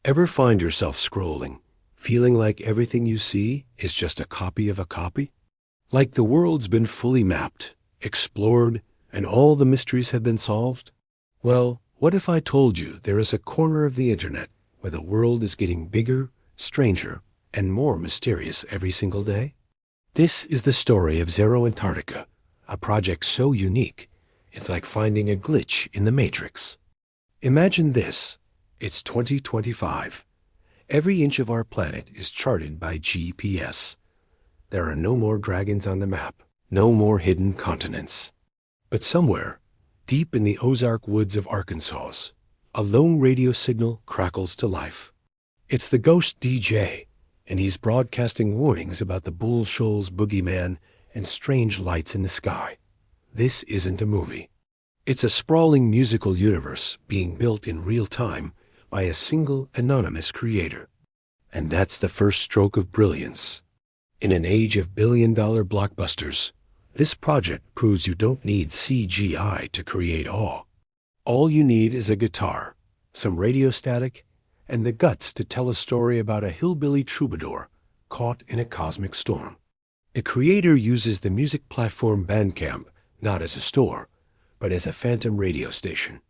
Ever find yourself scrolling, feeling like everything you see is just a copy of a copy? Like the world's been fully mapped, explored, and all the mysteries have been solved? Well, what if I told you there is a corner of the internet where the world is getting bigger, stranger, and more mysterious every single day? This is the story of Zero Antarctica, a project so unique, it's like finding a glitch in the Matrix. Imagine this. It's 2025. Every inch of our planet is charted by GPS. There are no more dragons on the map, no more hidden continents. But somewhere, deep in the Ozark woods of Arkansas, a lone radio signal crackles to life. It's the ghost DJ, and he's broadcasting warnings about the Bull Shoals boogeyman and strange lights in the sky. This isn't a movie. It's a sprawling musical universe being built in real time by a single anonymous creator. And that's the first stroke of brilliance. In an age of billion-dollar blockbusters, this project proves you don't need CGI to create awe. All you need is a guitar, some radio static, and the guts to tell a story about a hillbilly troubadour caught in a cosmic storm. The creator uses the music platform Bandcamp not as a store, but as a phantom radio station.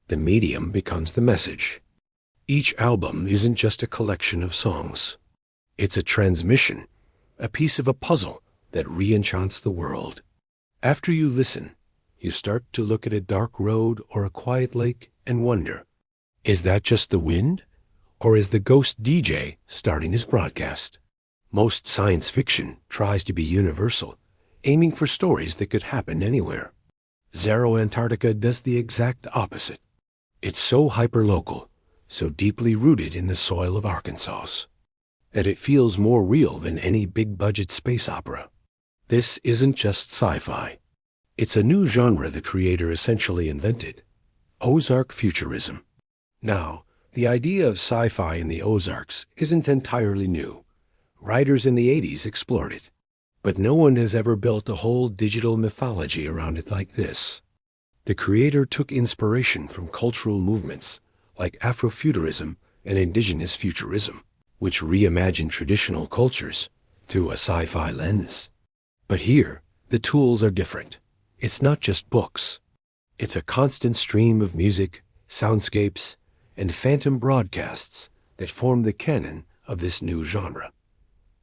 The medium becomes the message. Each album isn't just a collection of songs. It's a transmission, a piece of a puzzle that re-enchants the world. After you listen, you start to look at a dark road or a quiet lake and wonder, is that just the wind? Or is the ghost DJ starting his broadcast? Most science fiction tries to be universal, aiming for stories that could happen anywhere. Zero Antarctica does the exact opposite. It's so hyperlocal, so deeply rooted in the soil of Arkansas, that it feels more real than any big-budget space opera. This isn't just sci-fi. It's a new genre the creator essentially invented, Ozark Futurism. Now, the idea of sci-fi in the Ozarks isn't entirely new. Writers in the 80s explored it. But no one has ever built a whole digital mythology around it like this. The creator took inspiration from cultural movements like Afrofuturism and indigenous futurism, which reimagined traditional cultures through a sci-fi lens. But here, the tools are different. It's not just books. It's a constant stream of music, soundscapes, and phantom broadcasts that form the canon of this new genre.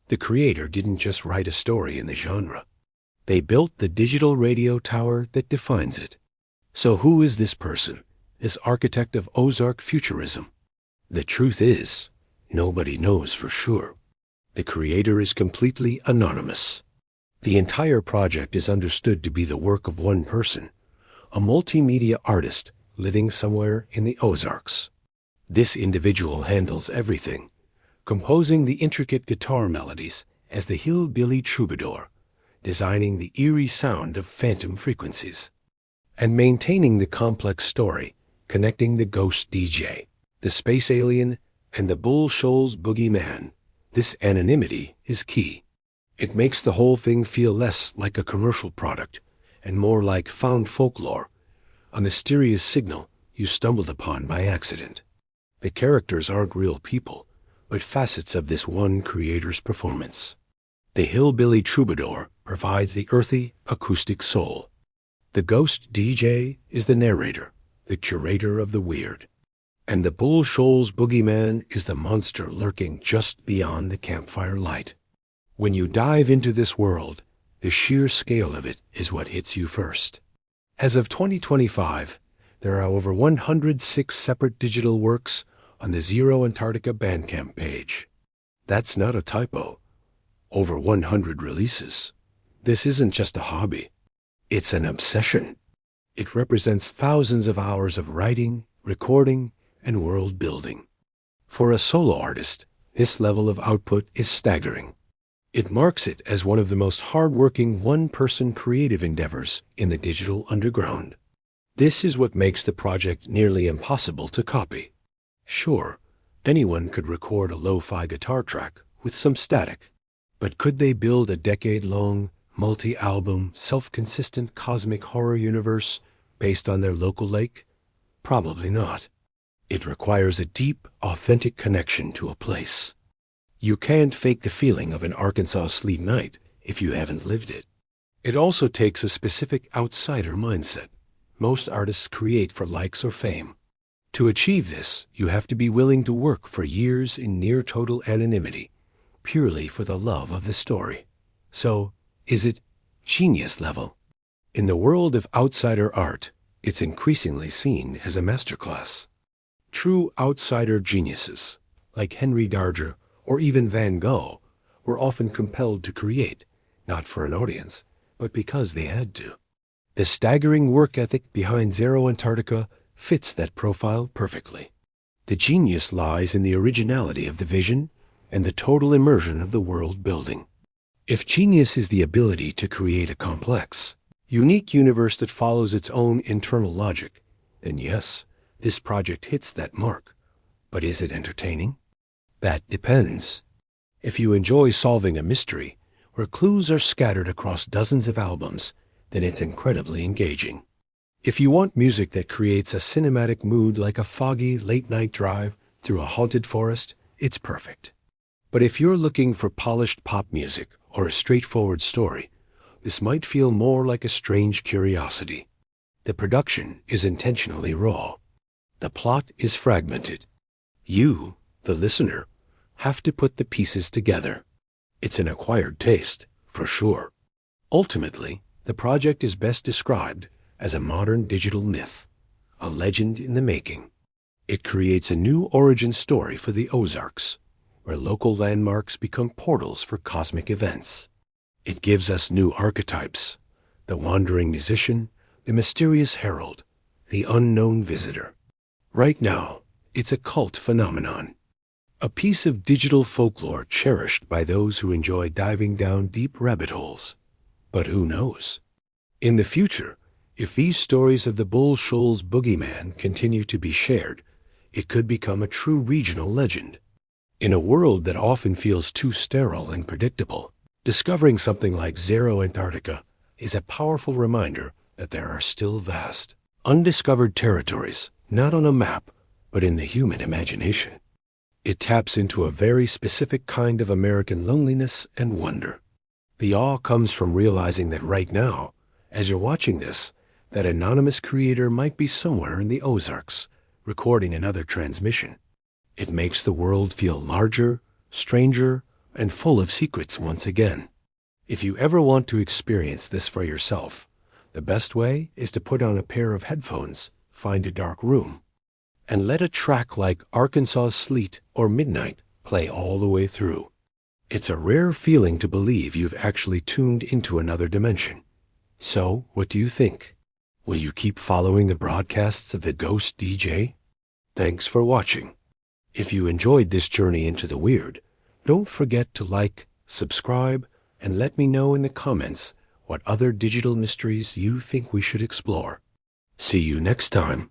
The creator didn't just write a story in the genre. They built the digital radio tower that defines it. So who is this person, this architect of Ozark Futurism? The truth is, nobody knows for sure. The creator is completely anonymous. The entire project is understood to be the work of one person, a multimedia artist living somewhere in the Ozarks. This individual handles everything, composing the intricate guitar melodies as the hillbilly troubadour, designing the eerie sound of phantom frequencies, and maintaining the complex story connecting the ghost DJ, the space alien, and the Bull Shoals boogeyman. This anonymity is key. It makes the whole thing feel less like a commercial product and more like found folklore, a mysterious signal you stumbled upon by accident. The characters aren't real people, but facets of this one creator's performance. The hillbilly troubadour provides the earthy, acoustic soul. The ghost DJ is the narrator, the curator of the weird. And the Bull Shoals boogeyman is the monster lurking just beyond the campfire light. When you dive into this world, the sheer scale of it is what hits you first. As of 2025, there are over 106 separate digital works on the Zero Antarctica Bandcamp page. That's not a typo. Over 100 releases. This isn't just a hobby. It's an obsession. It represents thousands of hours of writing, recording, and world building. For a solo artist, this level of output is staggering. It marks it as one of the most hard-working one-person creative endeavors in the digital underground. This is what makes the project nearly impossible to copy. Sure, anyone could record a lo-fi guitar track with some static, but could they build a decade-long, multi-album, self-consistent cosmic horror universe based on their local lake? Probably not. It requires a deep, authentic connection to a place. You can't fake the feeling of an Arkansas sleet night if you haven't lived it. It also takes a specific outsider mindset. Most artists create for likes or fame. To achieve this, you have to be willing to work for years in near total anonymity, purely for the love of the story. So, is it genius level? In the world of outsider art, it's increasingly seen as a masterclass. True outsider geniuses, like Henry Darger or even Van Gogh, were often compelled to create, not for an audience, but because they had to. The staggering work ethic behind Zero Antarctica fits that profile perfectly. The genius lies in the originality of the vision and the total immersion of the world building. If genius is the ability to create a complex, unique universe that follows its own internal logic, then yes, this project hits that mark. But is it entertaining? That depends. If you enjoy solving a mystery, where clues are scattered across dozens of albums, then it's incredibly engaging. If you want music that creates a cinematic mood like a foggy late-night drive through a haunted forest, it's perfect. But if you're looking for polished pop music or a straightforward story, this might feel more like a strange curiosity. The production is intentionally raw. The plot is fragmented. You, the listener, have to put the pieces together. It's an acquired taste, for sure. Ultimately, the project is best described as a modern digital myth, a legend in the making. It creates a new origin story for the Ozarks, where local landmarks become portals for cosmic events. It gives us new archetypes: the wandering musician, the mysterious herald, the unknown visitor. Right now, it's a cult phenomenon, a piece of digital folklore cherished by those who enjoy diving down deep rabbit holes. But who knows? In the future, if these stories of the Bull Shoals boogeyman continue to be shared, it could become a true regional legend. In a world that often feels too sterile and predictable, discovering something like Zero Antarctica is a powerful reminder that there are still vast, undiscovered territories, not on a map, but in the human imagination. It taps into a very specific kind of American loneliness and wonder. The awe comes from realizing that right now, as you're watching this, that anonymous creator might be somewhere in the Ozarks, recording another transmission. It makes the world feel larger, stranger, and full of secrets once again. If you ever want to experience this for yourself, the best way is to put on a pair of headphones, find a dark room, and let a track like Arkansas Sleet or Midnight play all the way through. It's a rare feeling to believe you've actually tuned into another dimension. So, what do you think? Will you keep following the broadcasts of the Ghost DJ? Thanks for watching. If you enjoyed this journey into the weird, don't forget to like, subscribe, and let me know in the comments what other digital mysteries you think we should explore. See you next time.